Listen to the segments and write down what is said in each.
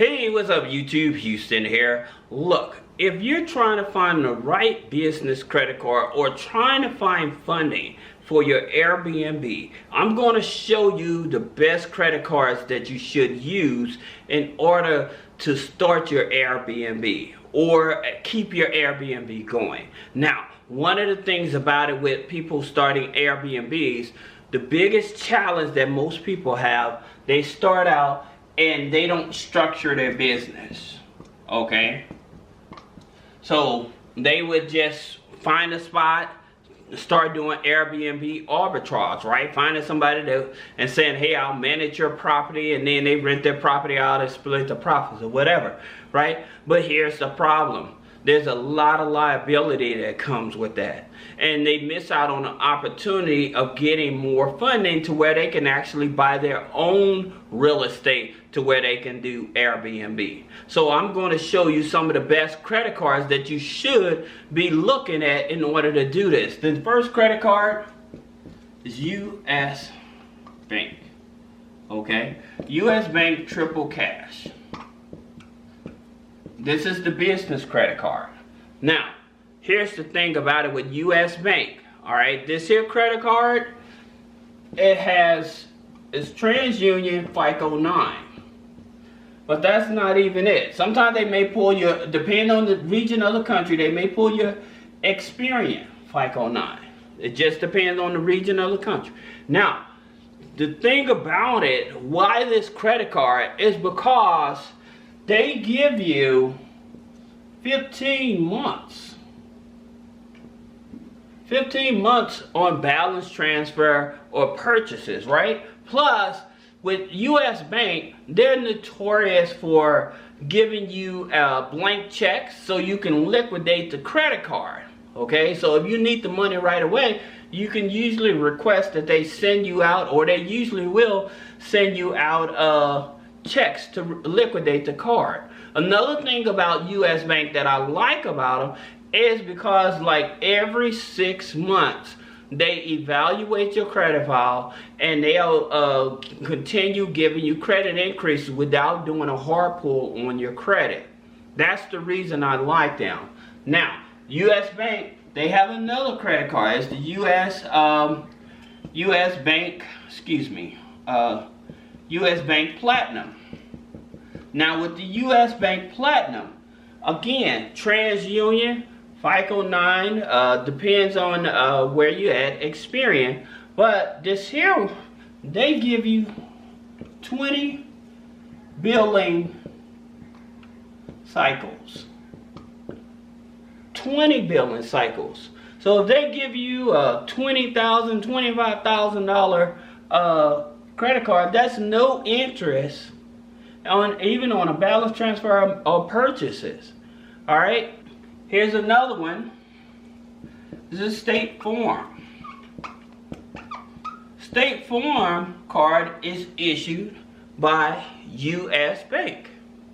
Hey, what's up YouTube? Houston here. Look, if you're trying to find the right business credit card or trying to find funding for your Airbnb, I'm going to show you the best credit cards that you should use in order to start your Airbnb or keep your Airbnb going. Now, one of the things about it with people starting Airbnbs, the biggest challenge that most people have, they start out and they don't structure their business, okay? So they would just find a spot, start doing Airbnb arbitrage, right? Finding somebody and saying, hey, I'll manage your property, and then they rent their property out and split the profits or whatever, right? But here's the problem. There's a lot of liability that comes with that. And they miss out on the opportunity of getting more funding to where they can actually buy their own real estate to where they can do Airbnb. So I'm going to show you some of the best credit cards that you should be looking at in order to do this. The first credit card is U.S. Bank. Okay? U.S. Bank Triple Cash. This is the business credit card. Now, here's the thing about it with U.S. Bank. Alright, this here credit card, it's TransUnion FICO 9. But that's not even it. Sometimes they may pull your, depending on the region of the country, they may pull your Experian FICO 9. It just depends on the region of the country. Now, the thing about it, why this credit card, is because they give you 15 months. 15 months on balance transfer or purchases, right? Plus, with U.S. Bank, they're notorious for giving you blank checks so you can liquidate the credit card. Okay, so if you need the money right away, you can usually request that they send you out, or they usually will send you out checks to liquidate the card. Another thing about U.S. Bank that I like about them is because like every 6 months they evaluate your credit file and they'll continue giving you credit increases without doing a hard pull on your credit. That's the reason I like them. Now, U.S. Bank, they have another credit card. It's the U.S. Bank, U.S. Bank Platinum. Now with the U.S. Bank Platinum, again, TransUnion, FICO 9, depends on where you at, Experian. But this here, they give you 20 billing cycles. 20 billing cycles. So if they give you a $20,000, $25,000 credit card, that's no interest on even on a balance transfer or purchases. All right, here's another one. This is State Farm. State Farm card is issued by U.S. Bank.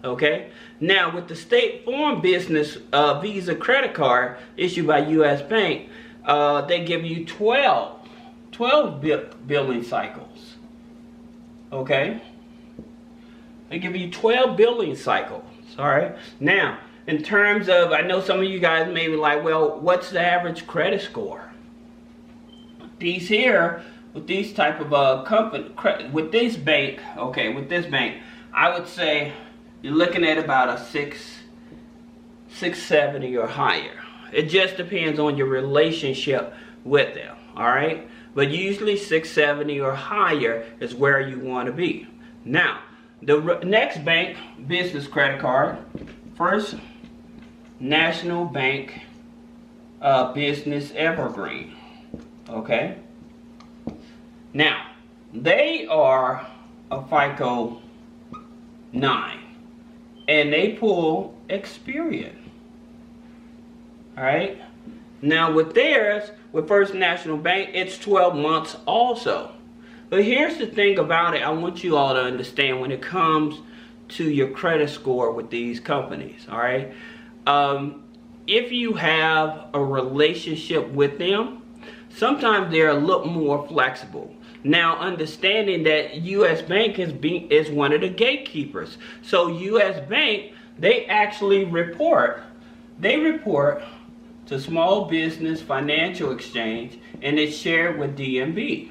Okay, now with the State Farm business Visa credit card issued by U.S. Bank, they give you 12 billing cycles. Okay, they give you 12 billing cycles. All right. Now, in terms of, I know some of you guys may be like, well, what's the average credit score? These here, with these type of company, with this bank, okay, with this bank, I would say you're looking at about a 670 or higher. It just depends on your relationship with them. All right. But usually 670 or higher is where you want to be. Now, the next bank business credit card, First National Bank Business Evergreen. Okay. Now, they are a FICO 9, and they pull Experian. All right. Now with theirs, with First National Bank, it's 12 months also. But here's the thing about it, I want you all to understand when it comes to your credit score with these companies, all right? If you have a relationship with them, sometimes they're a little more flexible. Now, understanding that U.S. Bank is one of the gatekeepers. So U.S. Bank, they actually report to Small Business Financial Exchange, and it's shared with DNB.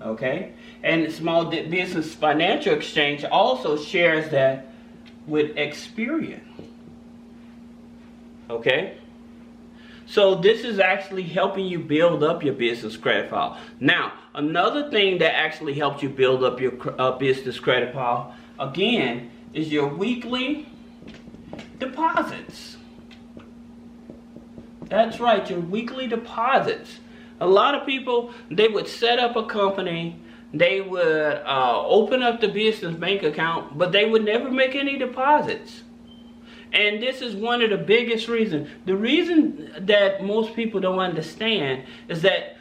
Okay? And Small Business Financial Exchange also shares that with Experian. Okay? So this is actually helping you build up your business credit file. Now, another thing that actually helps you build up your business credit file, again, is your weekly deposits. That's right, your weekly deposits. A lot of people, they would set up a company, they would open up the business bank account, but they would never make any deposits. And this is one of the biggest reasons. The reason that most people don't understand is that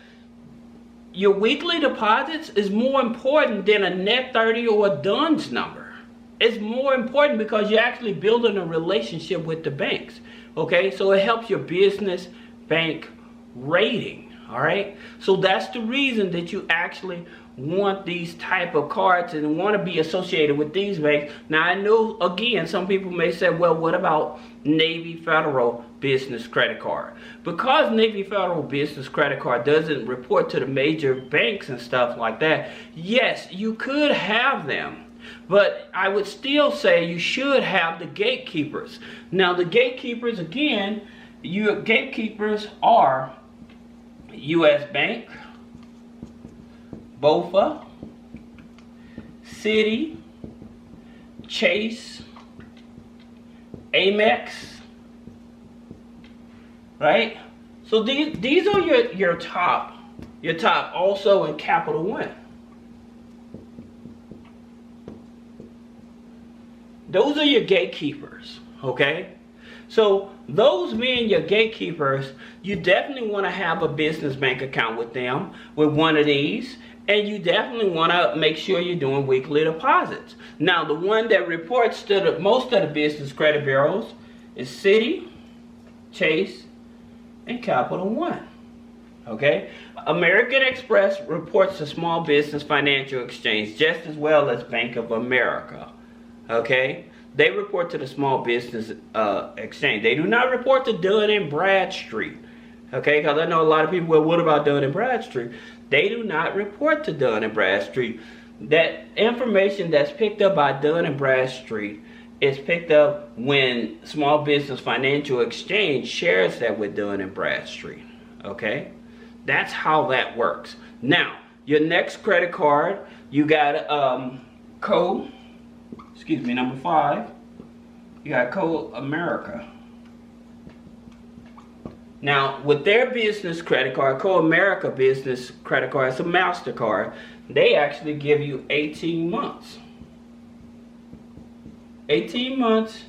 your weekly deposits is more important than a net 30 or a DUNS number. It's more important because you're actually building a relationship with the banks. Okay, so it helps your business bank rating. All right, so that's the reason that you actually want these type of cards and want to be associated with these banks. Now, I know, again, some people may say, well, what about Navy Federal Business Credit Card? Because Navy Federal Business Credit Card doesn't report to the major banks and stuff like that, yes, you could have them. But I would still say you should have the gatekeepers. Now, the gatekeepers, again, your gatekeepers are U.S. Bank, BOFA, Citi, Chase, Amex, right? So these are your top, also in Capital One. Those are your gatekeepers, okay? So those being your gatekeepers, you definitely want to have a business bank account with them, with one of these, and you definitely want to make sure you're doing weekly deposits. Now, the one that reports to most of the business credit bureaus is Citi, Chase, and Capital One. Okay? American Express reports to Small Business Financial Exchange just as well as Bank of America. Okay? They report to the Small Business Exchange. They do not report to Dun & Bradstreet. Okay? Because I know a lot of people, well, what about Dun & Bradstreet? They do not report to Dun & Bradstreet. That information that's picked up by Dun & Bradstreet is picked up when Small Business Financial Exchange shares that with Dun & Bradstreet. Okay? That's how that works. Now, your next credit card, you got number 5. You got Co-America. Now, with their business credit card, Co-America business credit card, it's a MasterCard, they actually give you 18 months. 18 months,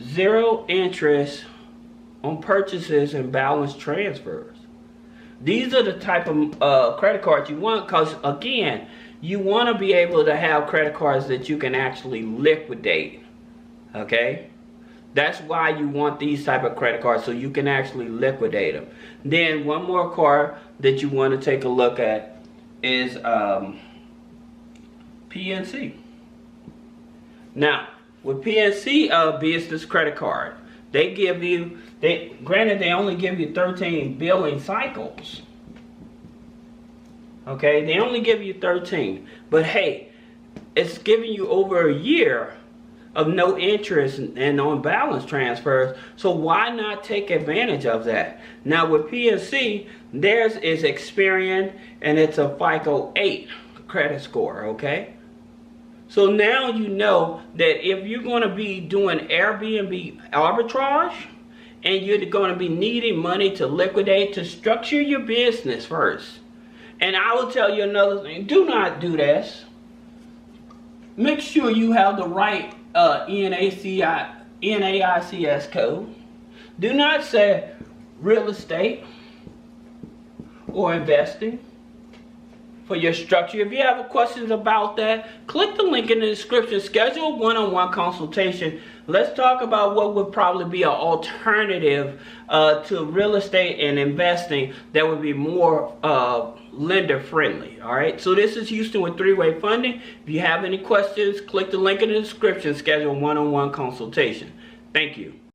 0 interest on purchases and balance transfers. These are the type of credit cards you want because, again, you want to be able to have credit cards that you can actually liquidate. Okay? That's why you want these type of credit cards, so you can actually liquidate them. Then one more card that you want to take a look at is PNC. Now, with PNC business credit card, they give you, granted they only give you 13 billing cycles. Okay, they only give you 13. But hey, it's giving you over a year of no interest and on balance transfers, so why not take advantage of that? Now with PNC, theirs is Experian and it's a FICO 8 credit score, okay? So now you know that if you're going to be doing Airbnb arbitrage and you're going to be needing money to liquidate, to structure your business first. And I will tell you another thing, do not do this. Make sure you have the right NAICS code. Do not say real estate or investing for your structure. If you have questions about that, click the link in the description. Schedule a one-on-one consultation. Let's talk about what would probably be an alternative to real estate and investing that would be more lender friendly. All right, so this is Houston with three-way funding. If you have any questions, click the link in the description, schedule a one-on-one consultation. Thank you.